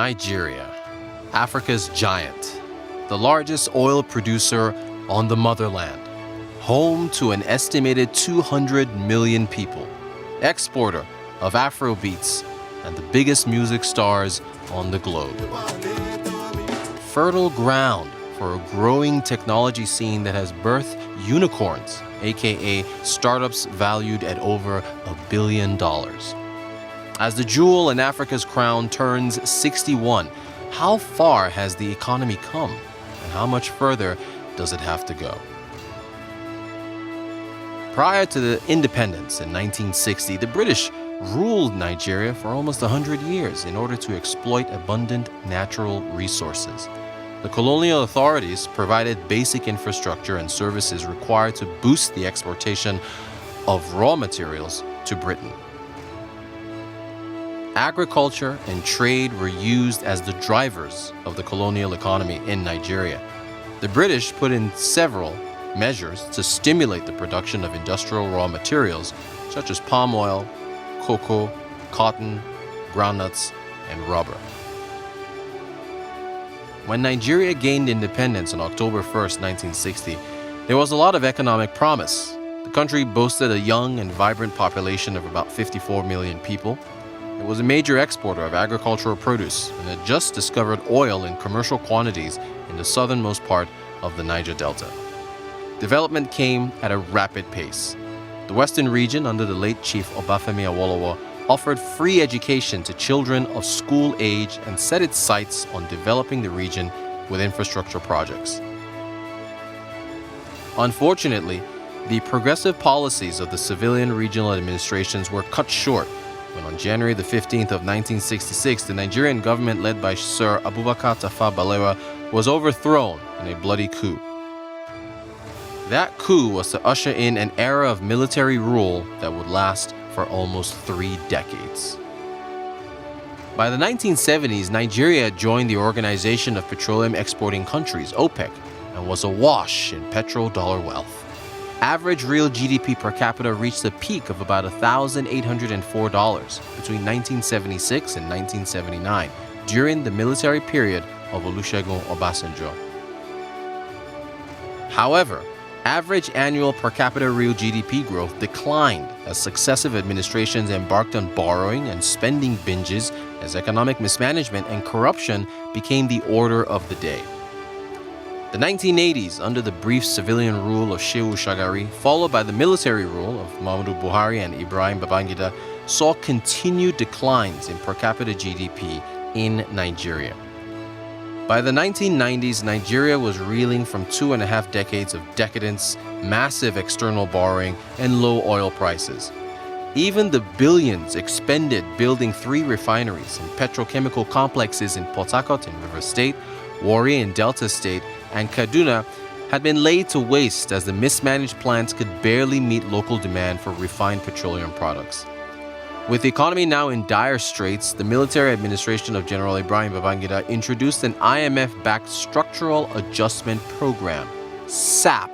Nigeria, Africa's giant, the largest oil producer on the motherland, home to an estimated 200 million people, exporter of Afrobeats, and the biggest music stars on the globe. Fertile ground for a growing technology scene that has birthed unicorns, aka startups valued at over $1 billion. As the jewel in Africa's crown turns 61, how far has the economy come, and how much further does it have to go? Prior to the independence in 1960, the British ruled Nigeria for almost 100 years in order to exploit abundant natural resources. The colonial authorities provided basic infrastructure and services required to boost the exportation of raw materials to Britain. Agriculture and trade were used as the drivers of the colonial economy in Nigeria. The British put in several measures to stimulate the production of industrial raw materials such as palm oil, cocoa, cotton, groundnuts, and rubber. When Nigeria gained independence on October 1st, 1960, there was a lot of economic promise. The country boasted a young and vibrant population of about 54 million people. It was a major exporter of agricultural produce and had just discovered oil in commercial quantities in the southernmost part of the Niger Delta. Development came at a rapid pace. The Western region, under the late Chief Obafemi Awolowo, offered free education to children of school age and set its sights on developing the region with infrastructure projects. Unfortunately, the progressive policies of the civilian regional administrations were cut short when on January the 15th of 1966, the Nigerian government led by Sir Abubakar Tafawa Balewa was overthrown in a bloody coup. That coup was to usher in an era of military rule that would last for almost 3 decades. By the 1970s, Nigeria joined the Organization of Petroleum Exporting Countries, OPEC, and was awash in petrodollar wealth. Average real GDP per capita reached a peak of about $1,804 between 1976 and 1979, during the military period of Olusegun Obasanjo. However, average annual per capita real GDP growth declined as successive administrations embarked on borrowing and spending binges as economic mismanagement and corruption became the order of the day. The 1980s, under the brief civilian rule of Shehu Shagari, followed by the military rule of Muhammadu Buhari and Ibrahim Babangida, saw continued declines in per capita GDP in Nigeria. By the 1990s, Nigeria was reeling from 2.5 decades of decadence, massive external borrowing, and low oil prices. Even the billions expended building 3 refineries and petrochemical complexes in Port Harcourt in River State, Warri in Delta State, and Kaduna had been laid to waste as the mismanaged plants could barely meet local demand for refined petroleum products. With the economy now in dire straits, the military administration of General Ibrahim Babangida introduced an IMF-backed Structural Adjustment Program, SAP.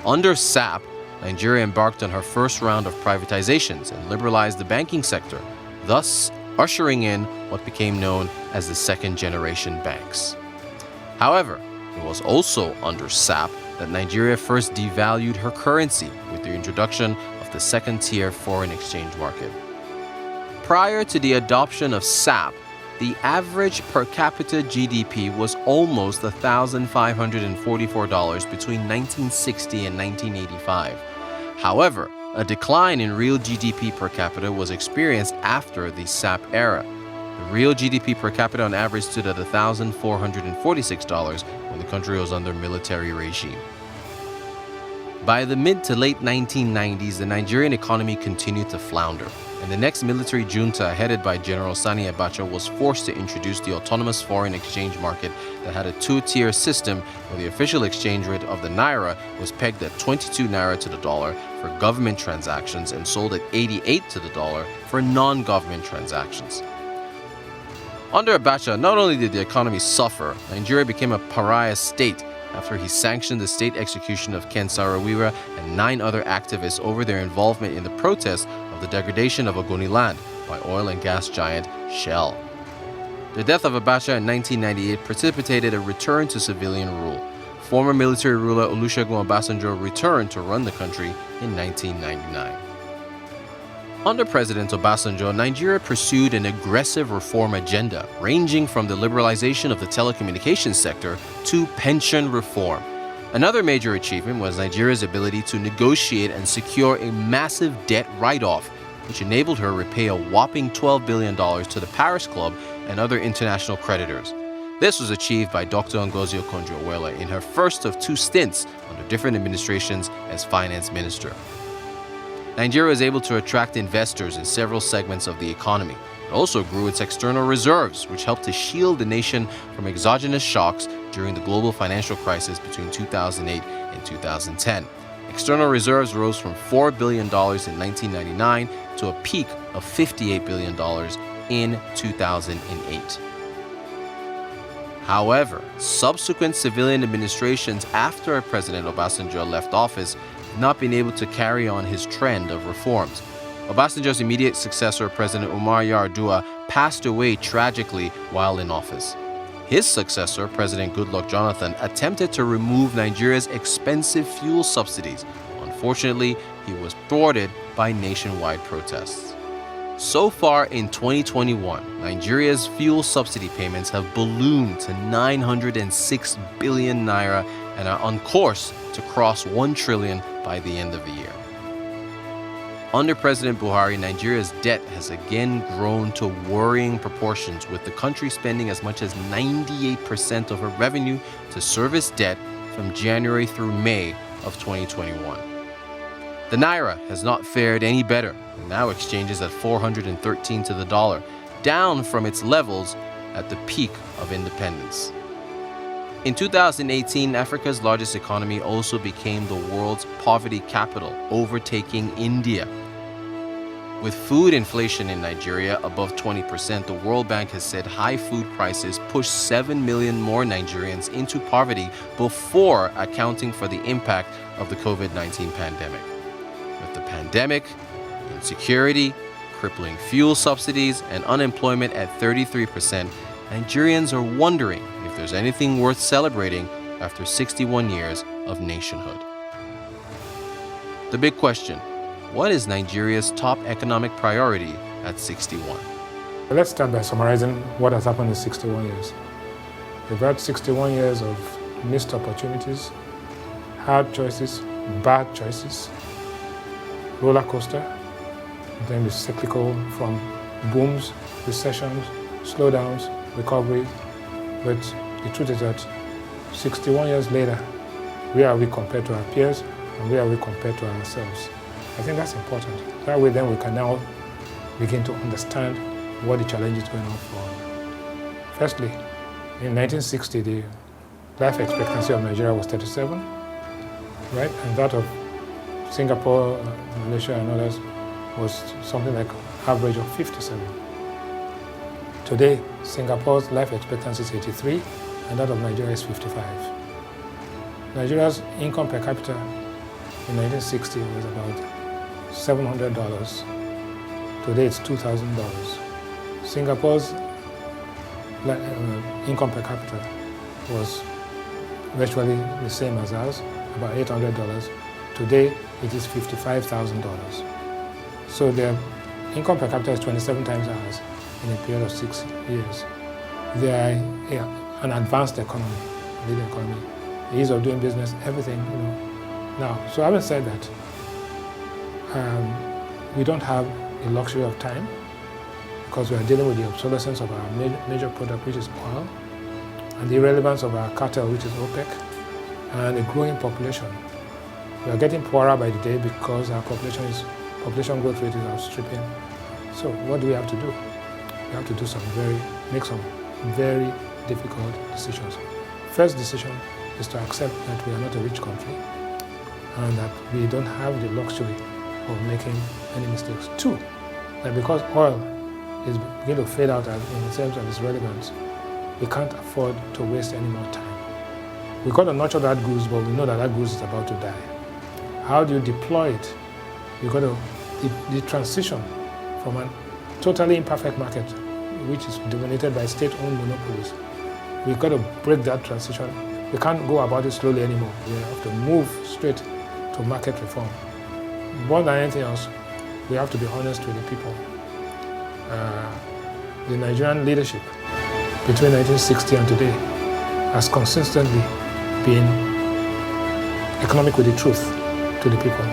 Under SAP, Nigeria embarked on her first round of privatizations and liberalized the banking sector, thus ushering in what became known as the second-generation banks. However, it was also under SAP that Nigeria first devalued her currency with the introduction of the second-tier foreign exchange market. Prior to the adoption of SAP, the average per capita GDP was almost $1,544 between 1960 and 1985. However, a decline in real GDP per capita was experienced after the SAP era. The real GDP per capita on average stood at $1,446 when the country was under military regime. By the mid to late 1990s, the Nigerian economy continued to flounder, and the next military junta headed by General Sani Abacha was forced to introduce the autonomous foreign exchange market that had a 2-tier system where the official exchange rate of the naira was pegged at 22 naira to the dollar for government transactions and sold at 88 to the dollar for non-government transactions. Under Abacha, not only did the economy suffer, Nigeria became a pariah state after he sanctioned the state execution of Ken Saro-Wiwa and 9 other activists over their involvement in the protest of the degradation of Ogoni land by oil and gas giant Shell. The death of Abacha in 1998 precipitated a return to civilian rule. Former military ruler Olusegun Obasanjo returned to run the country in 1999. Under President Obasanjo, Nigeria pursued an aggressive reform agenda, ranging from the liberalization of the telecommunications sector to pension reform. Another major achievement was Nigeria's ability to negotiate and secure a massive debt write-off, which enabled her to repay a whopping $12 billion to the Paris Club and other international creditors. This was achieved by Dr. Ngozi Okonjo-Iweala in her first of two stints under different administrations as finance minister. Nigeria was able to attract investors in several segments of the economy. It also grew its external reserves, which helped to shield the nation from exogenous shocks during the global financial crisis between 2008 and 2010. External reserves rose from $4 billion in 1999 to a peak of $58 billion in 2008. However, subsequent civilian administrations after President Obasanjo left office have not been able to carry on his trend of reforms. Obasanjo's immediate successor, President Umar Yar'Adua, passed away tragically while in office. His successor, President Goodluck Jonathan, attempted to remove Nigeria's expensive fuel subsidies. Unfortunately, he was thwarted by nationwide protests. So far in 2021, Nigeria's fuel subsidy payments have ballooned to 906 billion naira and are on course to cross 1 trillion by the end of the year. Under President Buhari, Nigeria's debt has again grown to worrying proportions, with the country spending as much as 98% of her revenue to service debt from January through May of 2021. The naira has not fared any better and now exchanges at 413 to the dollar, down from its levels at the peak of independence. In 2018, Africa's largest economy also became the world's poverty capital, overtaking India. With food inflation in Nigeria above 20%, the World Bank has said high food prices pushed 7 million more Nigerians into poverty before accounting for the impact of the COVID-19 pandemic. With the pandemic, insecurity, crippling fuel subsidies, and unemployment at 33%, Nigerians are wondering if there's anything worth celebrating after 61 years of nationhood. The big question: what is Nigeria's top economic priority at 61? Let's start by summarizing what has happened in 61 years. We've had 61 years of missed opportunities, hard choices, bad choices, roller coaster, then the cyclical from booms, recessions, slowdowns, recovery. But the truth is that 61 years later, where are we compared to our peers and where are we compared to ourselves? I think that's important. That way then we can now begin to understand what the challenges going on for. Firstly, in 1960, the life expectancy of Nigeria was 37, right? And that of Singapore, Malaysia and others was something like average of 57. Today, Singapore's life expectancy is 83 and that of Nigeria is 55. Nigeria's income per capita in 1960 was about $700. Today it's $2,000. Singapore's income per capita was virtually the same as ours, about $800. Today it is $55,000. So their income per capita is 27 times ours in a period of 6 years. They are an advanced economy, leading economy, the ease of doing business, everything, Now, so having said that, we don't have the luxury of time because we are dealing with the obsolescence of our major product, which is oil, and the irrelevance of our cartel, which is OPEC, and a growing population. We are getting poorer by the day because our population growth rate is outstripping. So what do we have to do? We have to make some very difficult decisions. First decision is to accept that we are not a rich country and that we don't have the luxury of making any mistakes. Two, that because oil is beginning to fade out in terms of its relevance, we can't afford to waste any more time. We've got to nurture that goose, but we know that that goose is about to die. How do you deploy it? You've got to, the transition from a totally imperfect market which is dominated by state-owned monopolies. We've got to break that transition. We can't go about it slowly anymore. We have to move straight to market reform. More than anything else, we have to be honest with the people. The Nigerian leadership between 1960 and today has consistently been economic with the truth to the people.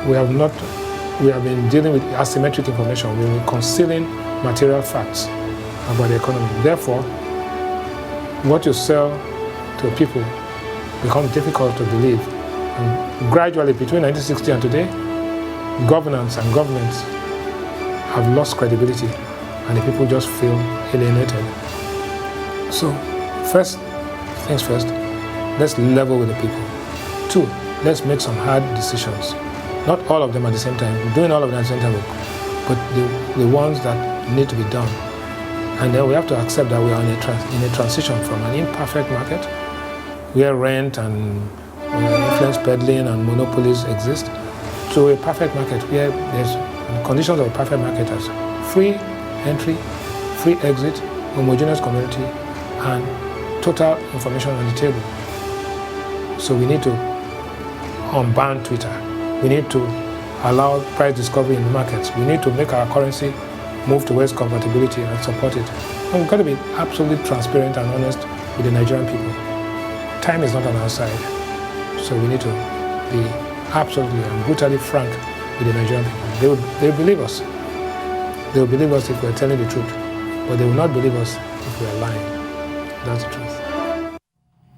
We have been dealing with asymmetric information. We've been concealing material facts about the economy. Therefore, what you sell to people becomes difficult to believe. And gradually, between 1960 and today, governance and governments have lost credibility, and the people just feel alienated. So, first things first, let's level with the people. 2, let's make some hard decisions. Not all of them at the same time. Doing all of them at the same time, but the ones that need to be done. And then we have to accept that we are in a transition from an imperfect market, where rent and influence peddling and monopolies exist, to a perfect market where there's conditions of a perfect market as free entry, free exit, homogeneous community, and total information on the table. So we need to unban Twitter. We need to allow price discovery in the markets. We need to make our currency move towards convertibility and support it. And we've got to be absolutely transparent and honest with the Nigerian people. Time is not on our side. So we need to be absolutely and brutally frank with the Nigerian people. They will believe us. They will believe us if we're telling the truth. But they will not believe us if we're lying. That's the truth.